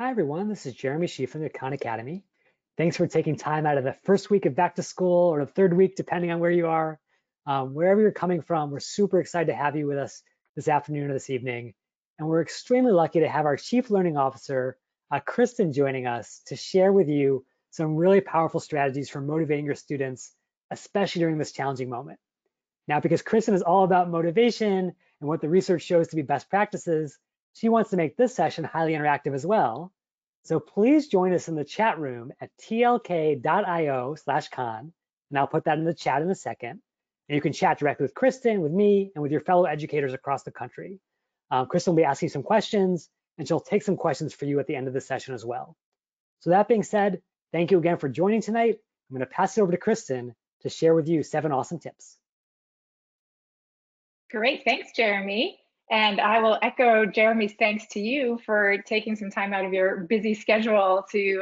Hi, everyone. This is Jeremy Shee from the Khan Academy. Thanks for taking time out of the first week of back to school or the third week, depending on where you are. Wherever you're coming from, we're super excited to have you with us this afternoon or this evening. And we're extremely lucky to have our Chief Learning Officer, Kristen, joining us to share with you some really powerful strategies for motivating your students, especially during this challenging moment. Now, because Kristen is all about motivation and what the research shows to be best practices, she wants to make this session highly interactive as well. So please join us in the chat room at tlk.io/con, and I'll put that in the chat in a second. And you can chat directly with Kristen, with me, and with your fellow educators across the country. Kristen will be asking some questions, and she'll take some questions for you at the end of the session as well. So that being said, thank you again for joining tonight. I'm going to pass it over to Kristen to share with you 7 awesome tips. Great, thanks, Jeremy. And I will echo Jeremy's thanks to you for taking some time out of your busy schedule to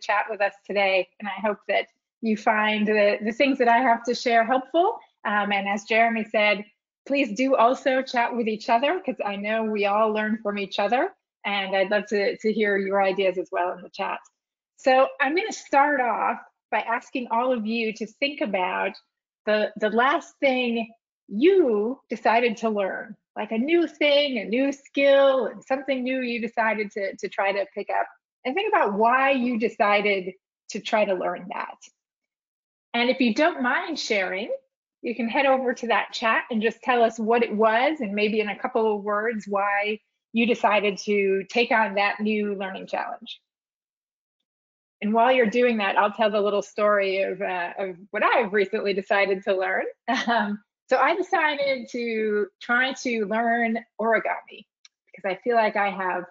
chat with us today. And I hope that you find the things that I have to share helpful. And as Jeremy said, please do also chat with each other, because I know we all learn from each other. And I'd love to hear your ideas as well in the chat. So I'm going to start off by asking all of you to think about the last thing you decided to learn, like a new thing, a new skill, and something new you decided to try to pick up. And think about why you decided to try to learn that. And if you don't mind sharing, you can head over to that chat and just tell us what it was, and maybe in a couple of words why you decided to take on that new learning challenge. And while you're doing that, I'll tell the little story of what I've recently decided to learn. So I decided to try to learn origami because I feel like I have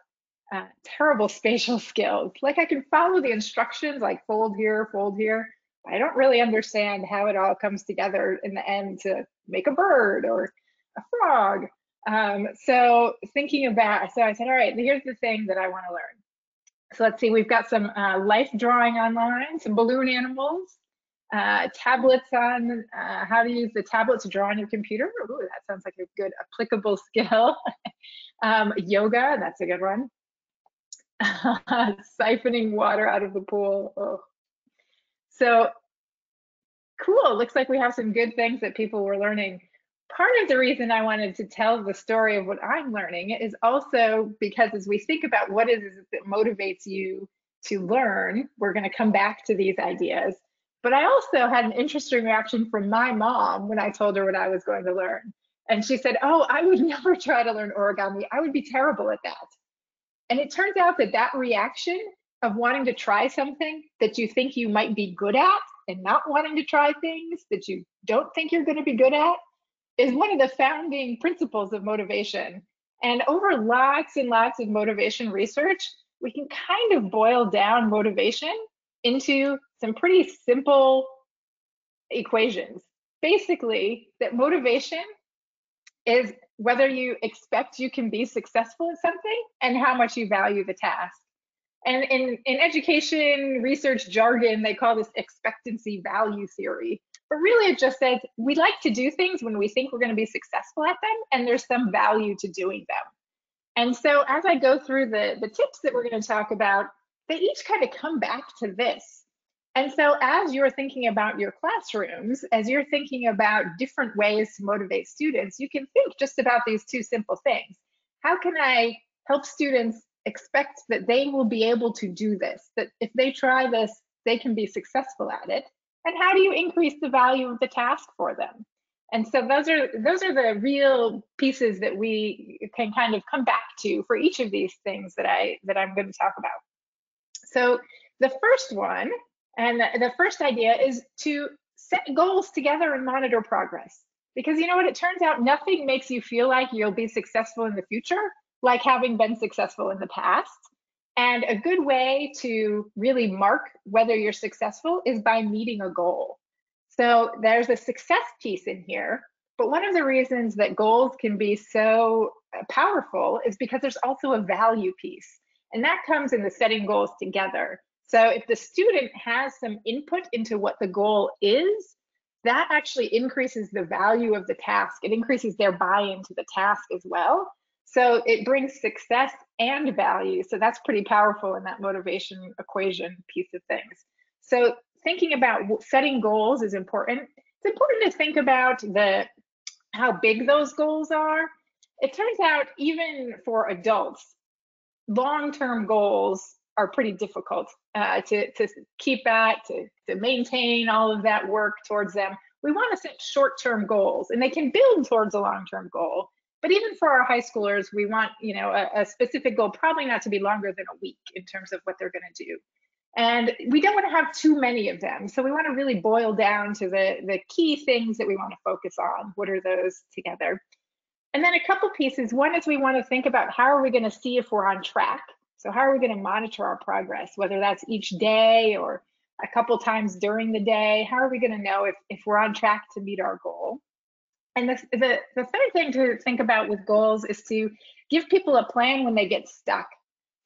terrible spatial skills. Like I can follow the instructions, like fold here, but I don't really understand how it all comes together in the end to make a bird or a frog. So I said, all right, here's the thing that I want to learn. So let's see, we've got some life drawing online, some balloon animals, tablets on how to use the tablet to draw on your computer. Ooh, that sounds like a good applicable skill. Yoga, that's a good one. Siphoning water out of the pool. Oh. So cool, looks like we have some good things that people were learning. Part of the reason I wanted to tell the story of what I'm learning is also because as we think about what it is that motivates you to learn, we're going to come back to these ideas. But I also had an interesting reaction from my mom when I told her what I was going to learn. And she said, oh, I would never try to learn origami. I would be terrible at that. And it turns out that that reaction of wanting to try something that you think you might be good at and not wanting to try things that you don't think you're going to be good at is one of the founding principles of motivation. And over lots and lots of motivation research, we can kind of boil down motivation into some pretty simple equations. Basically, that motivation is whether you expect you can be successful at something and how much you value the task. And in education research jargon, they call this expectancy value theory. But really, it just says we like to do things when we think we're going to be successful at them, and there's some value to doing them. And so as I go through the tips that we're going to talk about, they each kind of come back to this. And so as you're thinking about your classrooms, as you're thinking about different ways to motivate students, you can think just about these two simple things. How can I help students expect that they will be able to do this, that if they try this, they can be successful at it? And how do you increase the value of the task for them? And so those are the real pieces that we can kind of come back to for each of these things that I'm going to talk about. So the first one, and the first idea is to set goals together and monitor progress. Because you know what, it turns out nothing makes you feel like you'll be successful in the future like having been successful in the past. And a good way to really mark whether you're successful is by meeting a goal. So there's a success piece in here, but one of the reasons that goals can be so powerful is because there's also a value piece, and that comes in the setting goals together. So if the student has some input into what the goal is, that actually increases the value of the task. It increases their buy-in to the task as well. So it brings success and value. So that's pretty powerful in that motivation equation piece of things. So thinking about setting goals is important. It's important to think about how big those goals are. It turns out even for adults, long-term goals are pretty difficult to keep at, to maintain all of that work towards them. We want to set short-term goals, and they can build towards a long-term goal. But even for our high schoolers, we want, a specific goal, probably not to be longer than a week in terms of what they're going to do. And we don't want to have too many of them. So we want to really boil down to the key things that we want to focus on. What are those together? And then a couple pieces. One is we want to think about how are we going to see if we're on track? So how are we going to monitor our progress, whether that's each day or a couple times during the day? How are we going to know if we're on track to meet our goal? And the third thing to think about with goals is to give people a plan when they get stuck.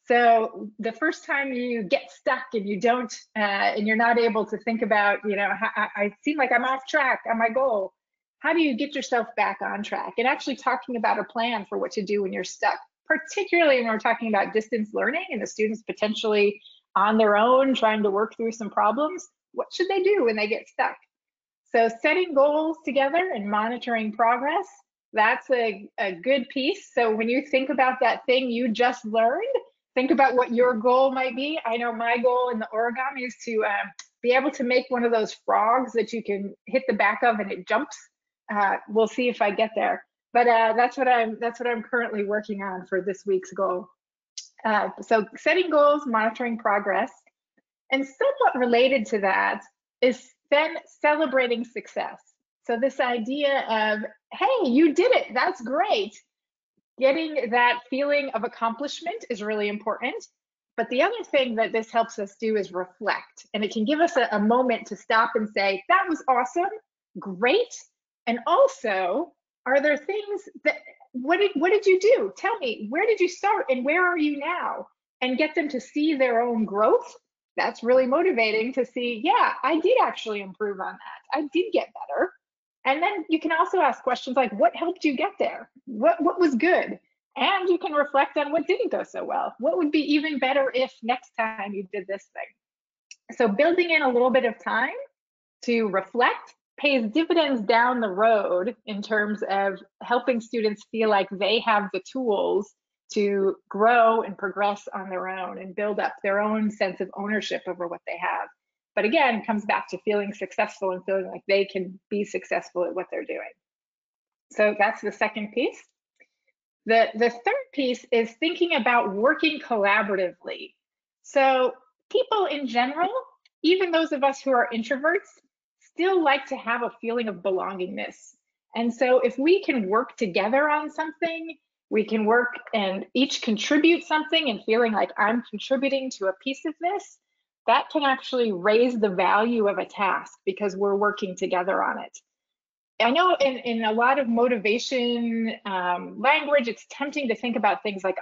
So the first time you get stuck and you don't, and you're not able to think about, I seem like I'm off track on my goal. How do you get yourself back on track? And actually talking about a plan for what to do when you're stuck, particularly when we're talking about distance learning and the students potentially on their own trying to work through some problems. What should they do when they get stuck? So setting goals together and monitoring progress, that's a good piece. So when you think about that thing you just learned, think about what your goal might be. I know my goal in the origami is to be able to make one of those frogs that you can hit the back of and it jumps. We'll see if I get there. But that's what I'm currently working on for this week's goal. So setting goals, monitoring progress, and somewhat related to that is then celebrating success. So this idea of, hey, you did it, that's great. Getting that feeling of accomplishment is really important. But the other thing that this helps us do is reflect. And it can give us a moment to stop and say, that was awesome, great. And also, are there things that, what did you do? Tell me, where did you start and where are you now? And get them to see their own growth. That's really motivating to see, yeah, I did actually improve on that. I did get better. And then you can also ask questions like, what helped you get there? What was good? And you can reflect on what didn't go so well. What would be even better if next time you did this thing? So building in a little bit of time to reflect pays dividends down the road in terms of helping students feel like they have the tools to grow and progress on their own and build up their own sense of ownership over what they have. But again, it comes back to feeling successful and feeling like they can be successful at what they're doing. So that's the second piece. The third piece is thinking about working collaboratively. So people in general, even those of us who are introverts, still like to have a feeling of belongingness. And so if we can work together on something, we can work and each contribute something and feeling like I'm contributing to a piece of this, that can actually raise the value of a task because we're working together on it. I know in a lot of motivation language, it's tempting to think about things like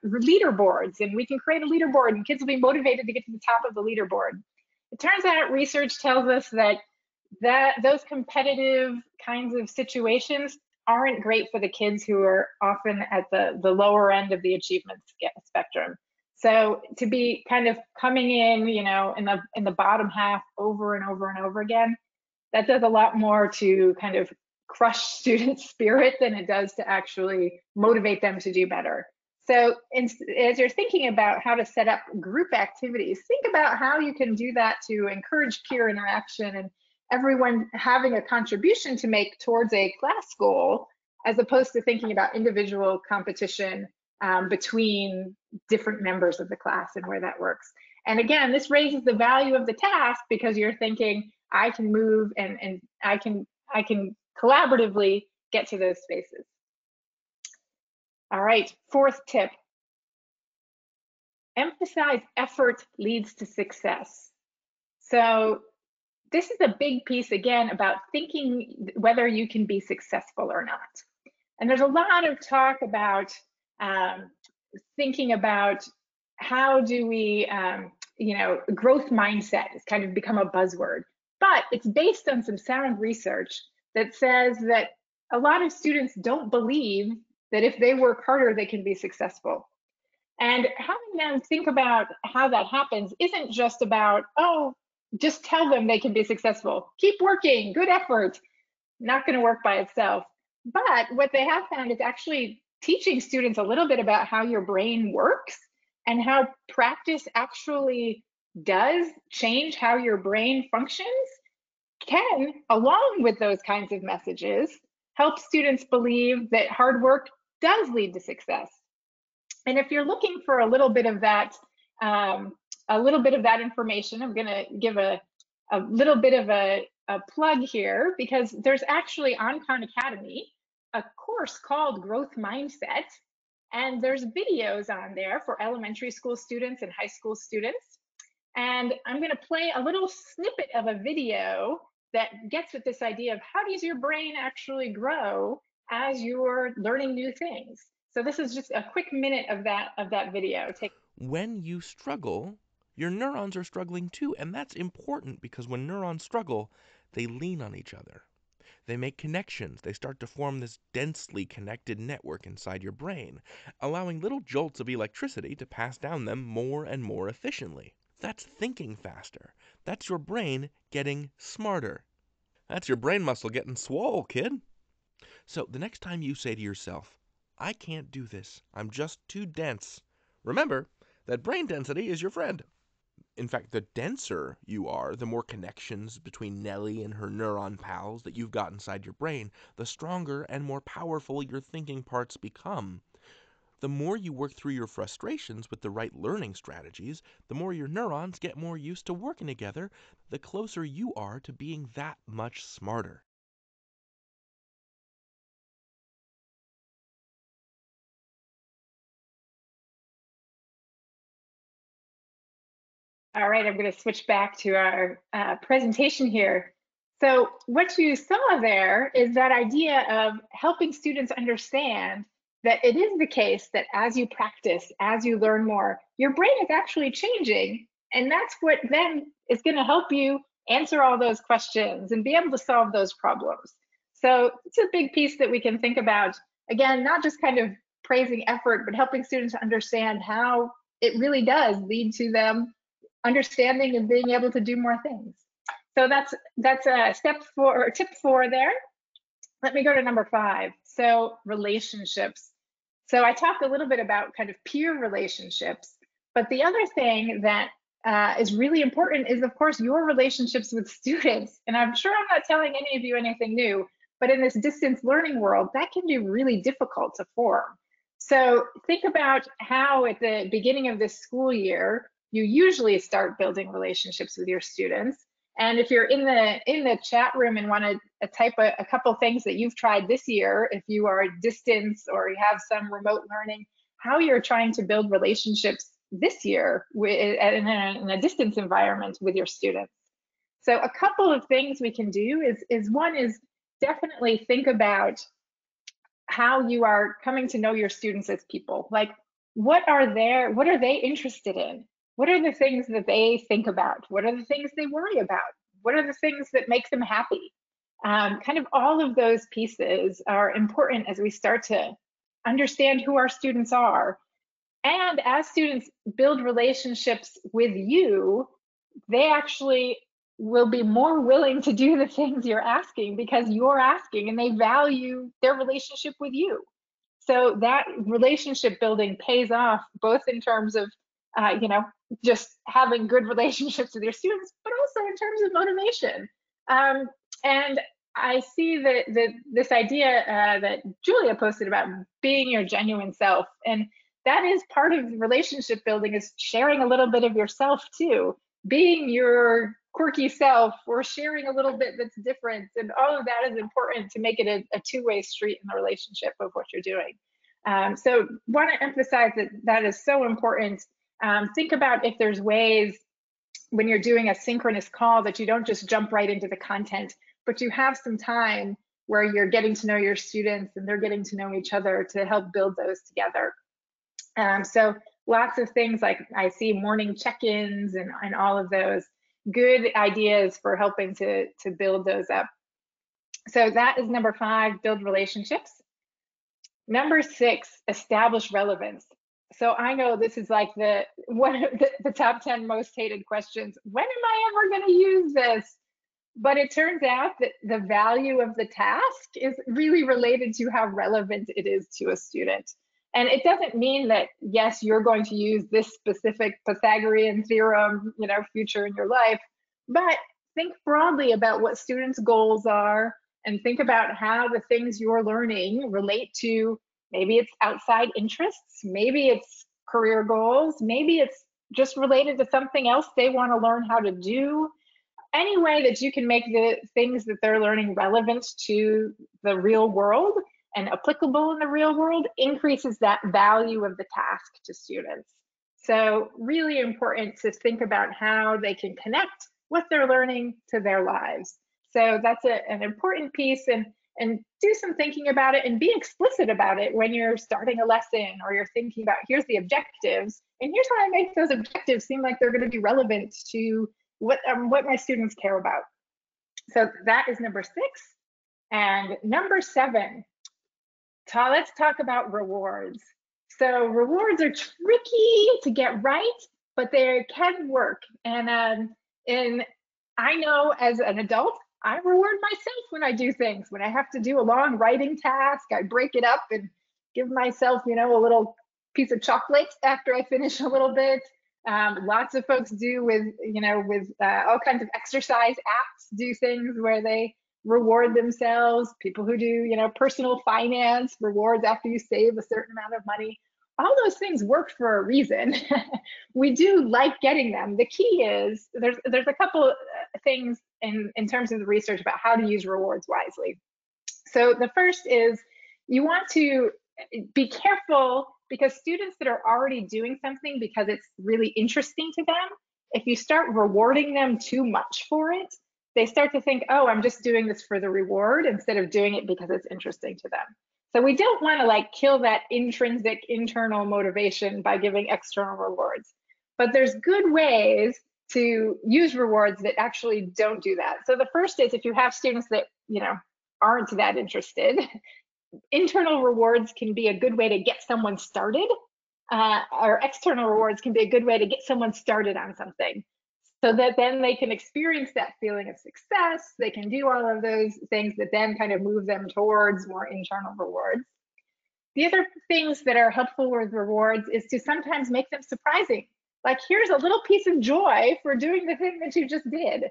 leaderboards, and we can create a leaderboard and kids will be motivated to get to the top of the leaderboard. It turns out research tells us that those competitive kinds of situations aren't great for the kids who are often at the lower end of the achievement spectrum. So to be kind of coming in, in the bottom half over and over and over again, that does a lot more to kind of crush student spirit than it does to actually motivate them to do better. So as you're thinking about how to set up group activities, think about how you can do that to encourage peer interaction and everyone having a contribution to make towards a class goal, as opposed to thinking about individual competition between different members of the class and where that works. And again, this raises the value of the task because you're thinking, I can move and I can collaboratively get to those spaces. All right, fourth tip. Emphasize effort leads to success. So this is a big piece, again, about thinking whether you can be successful or not. And there's a lot of talk about thinking about how do we, growth mindset has kind of become a buzzword, but it's based on some sound research that says that a lot of students don't believe that if they work harder, they can be successful. And having them think about how that happens isn't just about, oh, just tell them they can be successful. Keep working, good effort. Not going to work by itself. But what they have found is actually teaching students a little bit about how your brain works and how practice actually does change how your brain functions can, along with those kinds of messages, help students believe that hard work does lead to success. And if you're looking for a little bit of that, information, I'm going to give a little bit of a plug here, because there's actually on Khan Academy a course called Growth Mindset, and there's videos on there for elementary school students and high school students. And I'm going to play a little snippet of a video that gets at this idea of how does your brain actually grow as you're learning new things. So this is just a quick minute of that video. When you struggle, your neurons are struggling too, and that's important because when neurons struggle, they lean on each other. They make connections. They start to form this densely connected network inside your brain, allowing little jolts of electricity to pass down them more and more efficiently. That's thinking faster. That's your brain getting smarter. That's your brain muscle getting swole, kid. So the next time you say to yourself, I can't do this, I'm just too dense, remember that brain density is your friend. In fact, the denser you are, the more connections between Nellie and her neuron pals that you've got inside your brain, the stronger and more powerful your thinking parts become. The more you work through your frustrations with the right learning strategies, the more your neurons get more used to working together, the closer you are to being that much smarter. All right, I'm going to switch back to our presentation here. So what you saw there is that idea of helping students understand that it is the case that as you practice, as you learn more, your brain is actually changing. And that's what then is going to help you answer all those questions and be able to solve those problems. So it's a big piece that we can think about. Again, not just kind of praising effort, but helping students understand how it really does lead to them understanding and being able to do more things. So that's step 4 or tip 4 there. Let me go to number 5. So relationships. So I talked a little bit about kind of peer relationships, but the other thing that is really important is, of course, your relationships with students. And I'm sure I'm not telling any of you anything new, but in this distance learning world, that can be really difficult to form. So think about how at the beginning of this school year, you usually start building relationships with your students. And if you're in the chat room and want to type a couple things that you've tried this year, if you are distance or you have some remote learning, how you're trying to build relationships this year in a distance environment with your students. So a couple of things we can do is one is definitely think about how you are coming to know your students as people. Like, what are they interested in? What are the things that they think about? What are the things they worry about? What are the things that make them happy? Kind of all of those pieces are important as we start to understand who our students are. And as students build relationships with you, they actually will be more willing to do the things you're asking because you're asking and they value their relationship with you. So that relationship building pays off both in terms of, just having good relationships with your students, but also in terms of motivation. And I see that this idea that Julia posted about being your genuine self, and that is part of relationship building, is sharing a little bit of yourself too, being your quirky self or sharing a little bit that's different, and all of that is important to make it a two-way street in the relationship of what you're doing. So want to emphasize that is so important. Think about if there's ways when you're doing a synchronous call that you don't just jump right into the content, but you have some time where you're getting to know your students and they're getting to know each other to help build those together. So lots of things like I see morning check-ins and all of those good ideas for helping to build those up. So that is number 5, build relationships. Number 6, establish relevance. So I know this is like one of the top 10 most hated questions. When am I ever going to use this? But it turns out that the value of the task is really related to how relevant it is to a student. And it doesn't mean that, yes, you're going to use this specific Pythagorean theorem, future in your life, but think broadly about what students' goals are and think about how the things you're learning relate to, maybe it's outside interests, maybe it's career goals, maybe it's just related to something else they want to learn how to do. Any way that you can make the things that they're learning relevant to the real world and applicable in the real world increases that value of the task to students. So really important to think about how they can connect what they're learning to their lives. So that's an important piece, and do some thinking about it and be explicit about it when you're starting a lesson or you're thinking about, here's the objectives and here's how I make those objectives seem like they're going to be relevant to what my students care about. So that is number 6. And number 7, let's talk about rewards. So rewards are tricky to get right, but they can work. And I know as an adult, I reward myself when I do things. When I have to do a long writing task, I break it up and give myself, a little piece of chocolate after I finish a little bit. Lots of folks do with all kinds of exercise apps, do things where they reward themselves. People who do, personal finance, rewards after you save a certain amount of money. All those things work for a reason. We do like getting them. The key is there's a couple things in terms of the research about how to use rewards wisely. So the first is you want to be careful, because students that are already doing something because it's really interesting to them, if you start rewarding them too much for it, they start to think, oh, I'm just doing this for the reward instead of doing it because it's interesting to them. So we don't want to kill that intrinsic internal motivation by giving external rewards. But there's good ways to use rewards that actually don't do that. So the first is, if you have students that, aren't that interested, internal rewards can be a good way to get someone started, or external rewards can be a good way to get someone started on something, so that then they can experience that feeling of success. They can do all of those things that then kind of move them towards more internal rewards. The other things that are helpful with rewards is to sometimes make them surprising. Like, here's a little piece of joy for doing the thing that you just did.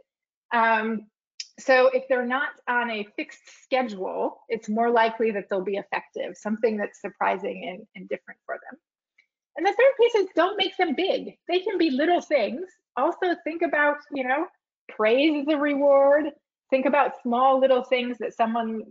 So if they're not on a fixed schedule, it's more likely that they'll be effective, something that's surprising and different for them. And the third piece is, don't make them big. They can be little things. Also think about, praise as a reward. Think about small little things that someone,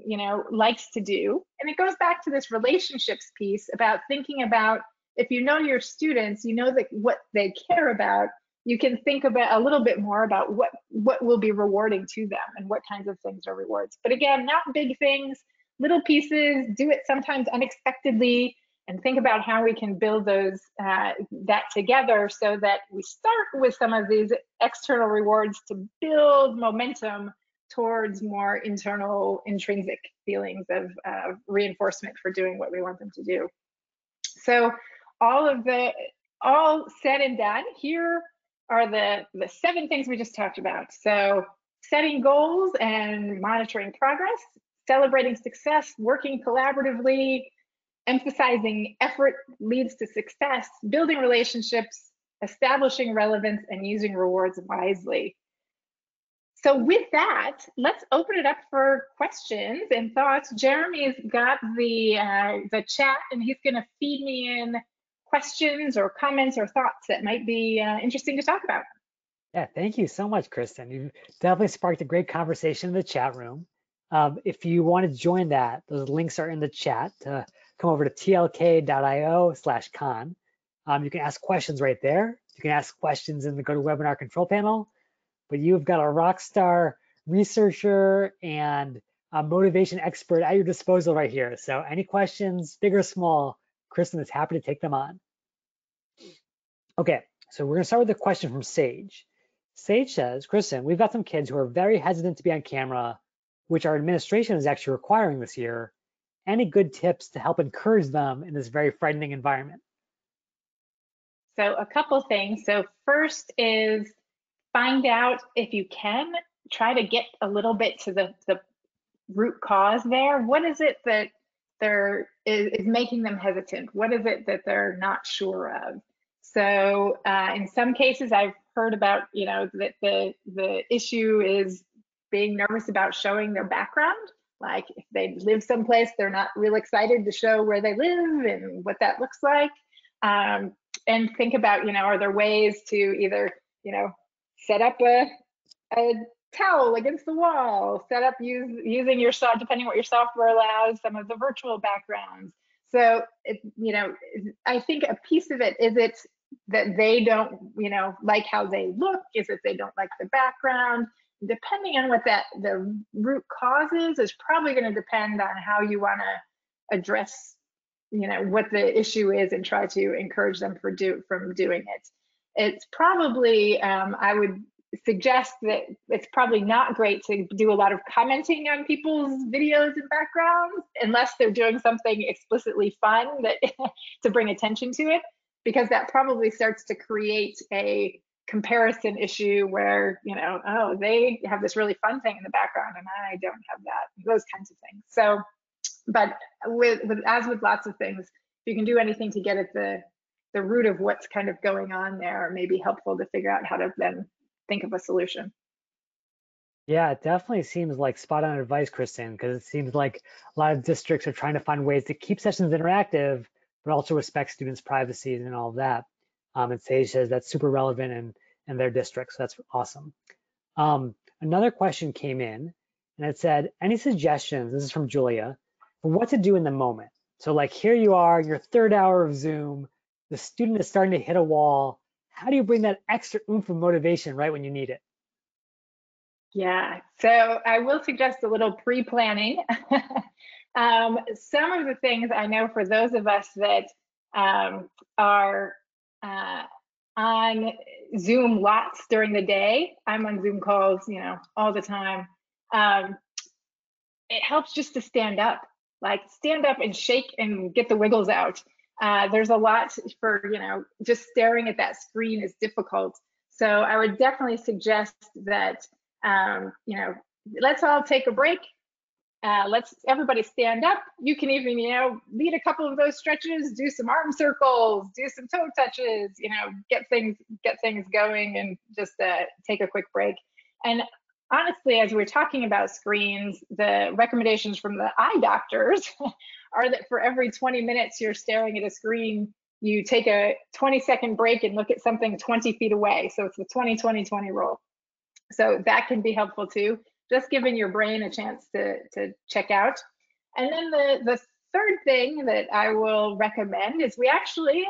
likes to do. And it goes back to this relationships piece about thinking about, if you know your students, you know that what they care about, you can think about a little bit more about what will be rewarding to them and what kinds of things are rewards. But again, not big things, little pieces, do it sometimes unexpectedly, and think about how we can build those that together, so that we start with some of these external rewards to build momentum towards more internal, intrinsic feelings of reinforcement for doing what we want them to do. So all said and done, here are the 7 things we just talked about. So setting goals and monitoring progress, celebrating success, working collaboratively, emphasizing effort leads to success, building relationships, establishing relevance, and using rewards wisely. So with that, let's open it up for questions and thoughts. Jeremy's got the chat, and he's going to feed me in questions or comments or thoughts that might be interesting to talk about. Yeah, thank you so much, Kristen. You've definitely sparked a great conversation in the chat room. If you want to join that, those links are in the chat. Come over to tlk.io/con. You can ask questions right there. You can ask questions in the GoToWebinar control panel, but you've got a rock star researcher and a motivation expert at your disposal right here. So any questions, big or small, Kristen is happy to take them on. Okay, so we're gonna start with a question from Sage. Sage says, Kristen, we've got some kids who are very hesitant to be on camera, which our administration is actually requiring this year, any good tips to help encourage them in this very frightening environment? So a couple things. So first is find out, if you can, try to get a little bit to the root cause there. What is it that is making them hesitant? What is it that they're not sure of? So in some cases, I've heard about, that the issue is being nervous about showing their background. Like if they live someplace, they're not real excited to show where they live and what that looks like. And think about, are there ways to either, set up a towel against the wall, set up using your, depending what your software allows, some of the virtual backgrounds. So, I think a piece of it is it's that they don't, like how they look, is that they don't like the background. Depending on what the root cause is probably going to depend on how you want to address, what the issue is and try to encourage them from doing it. It's probably, I would suggest that it's probably not great to do a lot of commenting on people's videos and backgrounds unless they're doing something explicitly fun that to bring attention to it, because that probably starts to create a comparison issue where, oh, they have this really fun thing in the background and I don't have that, those kinds of things. So, but as with lots of things, if you can do anything to get at the root of what's kind of going on there, may be helpful to figure out how to then think of a solution. Yeah, it definitely seems like spot on advice, Kristen, because it seems like a lot of districts are trying to find ways to keep sessions interactive, but also respect students' privacy and all of that. And Sage says that's super relevant in their districts. So that's awesome. Another question came in and it said, any suggestions, this is from Julia, for what to do in the moment? So like here you are, your third hour of Zoom, the student is starting to hit a wall. How do you bring that extra oomph of motivation right when you need it? Yeah, so I will suggest a little pre-planning. Some of the things I know for those of us that are on Zoom lots during the day, I'm on Zoom calls, all the time. It helps just to stand up, and shake and get the wiggles out. There's a lot for, just staring at that screen is difficult. So I would definitely suggest that, let's all take a break. Let's everybody stand up. You can even, lead a couple of those stretches, do some arm circles, do some toe touches, get things going and just take a quick break. And honestly, as we're talking about screens, the recommendations from the eye doctors are that for every 20 minutes you're staring at a screen, you take a 20-second break and look at something 20 feet away. So it's the 20-20-20 rule. So that can be helpful too, just giving your brain a chance to check out. And then the third thing that I will recommend is we actually,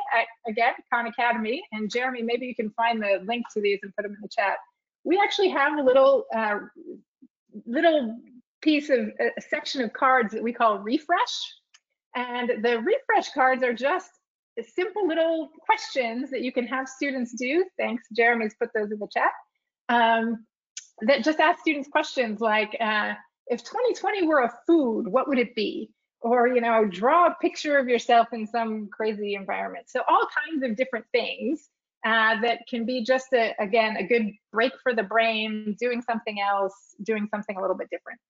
again, Khan Academy, and Jeremy, maybe you can find the link to these and put them in the chat. We actually have a little piece of a section of cards that we call refresh. And the refresh cards are just simple little questions that you can have students do. Thanks, Jeremy's put those in the chat. That just ask students questions like, if 2020 were a food, what would it be? Or, draw a picture of yourself in some crazy environment. So all kinds of different things that can be just, again, a good break for the brain, doing something else, doing something a little bit different.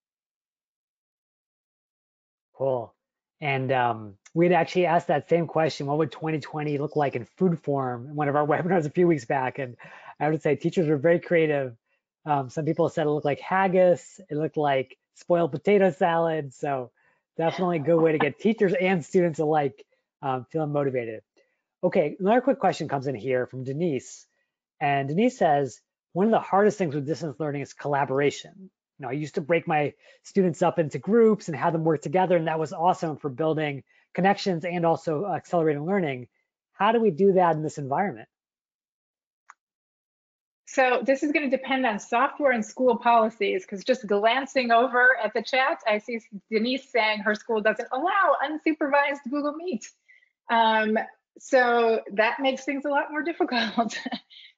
Cool. And we'd actually asked that same question, what would 2020 look like in food form, in one of our webinars a few weeks back. And I would say teachers were very creative. Some people said it looked like haggis, it looked like spoiled potato salad. So definitely a good way to get teachers and students alike feeling motivated. Okay, another quick question comes in here from Denise. And Denise says, one of the hardest things with distance learning is collaboration. I used to break my students up into groups and have them work together, and that was awesome for building connections and also accelerating learning. How do we do that in this environment? So this is going to depend on software and school policies, because just glancing over at the chat, I see Denise saying her school doesn't allow unsupervised Google Meet. So that makes things a lot more difficult.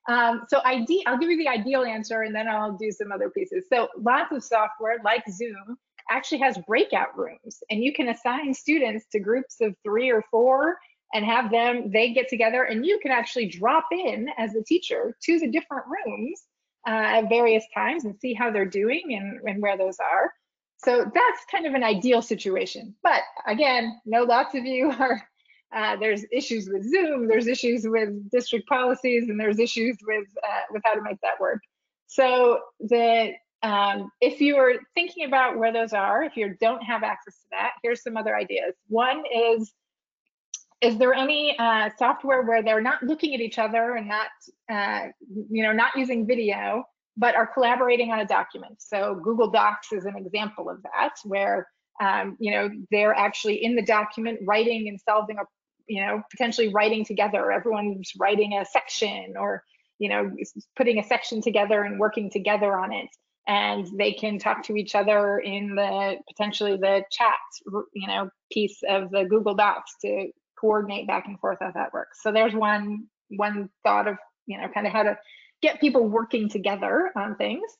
So I'll give you the ideal answer and then I'll do some other pieces. So lots of software like Zoom actually has breakout rooms, and you can assign students to groups of 3 or 4 and have them, they get together, and you can actually drop in as the teacher to the different rooms at various times and see how they're doing and where those are. So that's kind of an ideal situation. But again, know lots of you are, there's issues with Zoom, there's issues with district policies, and there's issues with how to make that work. So if you are thinking about where those are, if you don't have access to that, here's some other ideas. One is there any software where they're not looking at each other and not, not using video, but are collaborating on a document? So Google Docs is an example of that, where, they're actually in the document writing and solving potentially writing together. Everyone's writing a section, or, putting a section together and working together on it. And they can talk to each other in potentially the chat, piece of the Google Docs to coordinate back and forth how that works. So there's one thought of, kind of how to get people working together on things.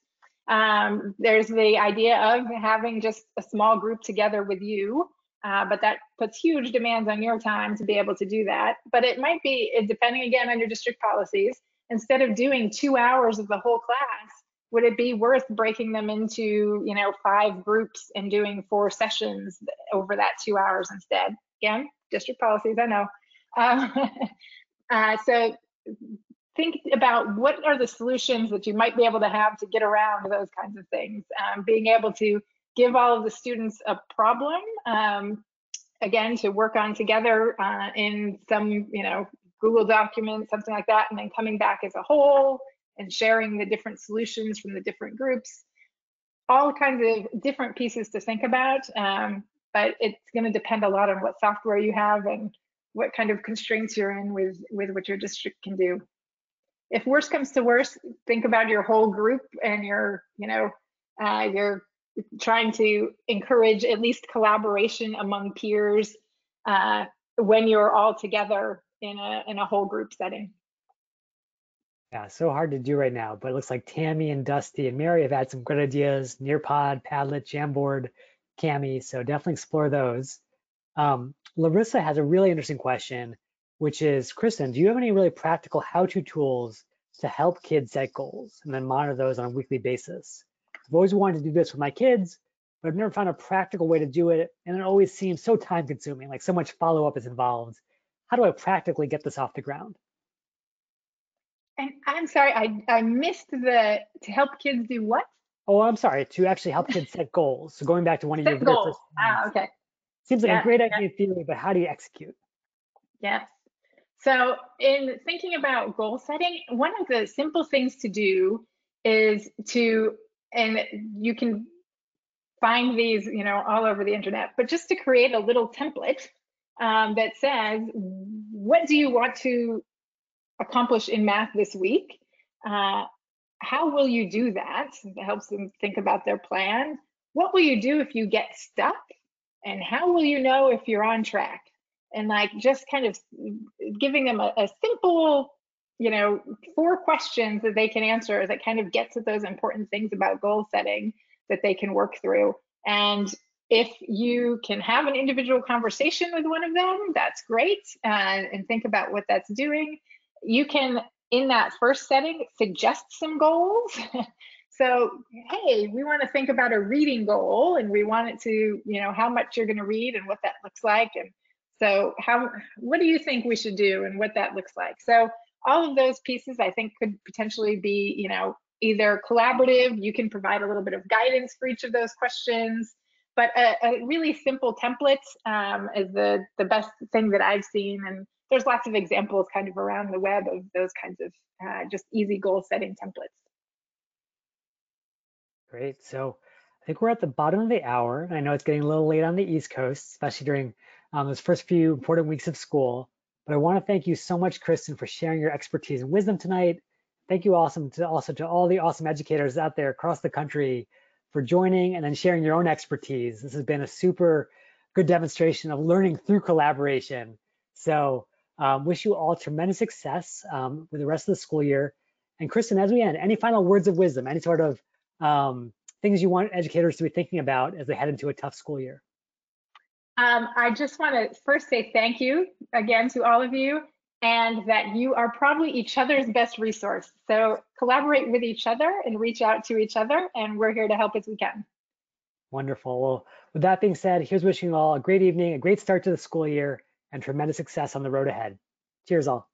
There's the idea of having just a small group together with you, but that puts huge demands on your time to be able to do that. But it might be, depending again on your district policies, instead of doing 2 hours of the whole class, would it be worth breaking them into, 5 groups and doing 4 sessions over that 2 hours instead? Again, district policies, I know. So think about what are the solutions that you might be able to have to get around those kinds of things. Being able to give all of the students a problem, again, to work on together in some, Google document, something like that, and then coming back as a whole and sharing the different solutions from the different groups. All kinds of different pieces to think about, but it's going to depend a lot on what software you have and what kind of constraints you're in with what your district can do. If worst comes to worst, think about your whole group, and you're trying to encourage at least collaboration among peers when you're all together in a whole group setting. Yeah, so hard to do right now, but it looks like Tammy and Dusty and Mary have had some good ideas: Nearpod, Padlet, Jamboard, Cami. So definitely explore those. Larissa has a really interesting question, which is, Kristen, do you have any really practical how-to tools to help kids set goals and then monitor those on a weekly basis? I've always wanted to do this with my kids, but I've never found a practical way to do it. And it always seems so time consuming, like so much follow-up is involved. How do I practically get this off the ground? And I'm sorry, I missed to help kids do what? Oh, I'm sorry, to actually help kids set goals. So going back to one of your very first points. Okay. Seems like a great idea in theory, but how do you execute? Yes. So in thinking about goal setting, one of the simple things to do is and you can find these, all over the internet, but just to create a little template that says, what do you want to accomplish in math this week? How will you do that? It helps them think about their plan. What will you do if you get stuck? And how will you know if you're on track? And just kind of giving them a simple, 4 questions that they can answer that kind of gets at those important things about goal setting that they can work through. And if you can have an individual conversation with one of them, that's great, and think about what that's doing. You can, in that first setting, suggest some goals. So, hey, we want to think about a reading goal, and we want it to, how much you're going to read and what that looks like. And so what do you think we should do and what that looks like? So all of those pieces, I think, could potentially be, either collaborative. You can provide a little bit of guidance for each of those questions, but a really simple template is the best thing that I've seen. And there's lots of examples kind of around the web of those kinds of just easy goal setting templates. Great. So I think we're at the bottom of the hour. I know it's getting a little late on the East Coast, especially during those first few important weeks of school. But I want to thank you so much, Kristen, for sharing your expertise and wisdom tonight. Thank you also to all the awesome educators out there across the country for joining and then sharing your own expertise. This has been a super good demonstration of learning through collaboration. So wish you all tremendous success with the rest of the school year. And Kristen, as we end, any final words of wisdom, any sort of things you want educators to be thinking about as they head into a tough school year? I just want to first say thank you again to all of you, and that you are probably each other's best resource. So collaborate with each other and reach out to each other, and we're here to help as we can. Wonderful. Well, with that being said, here's wishing you all a great evening, a great start to the school year, and tremendous success on the road ahead. Cheers all.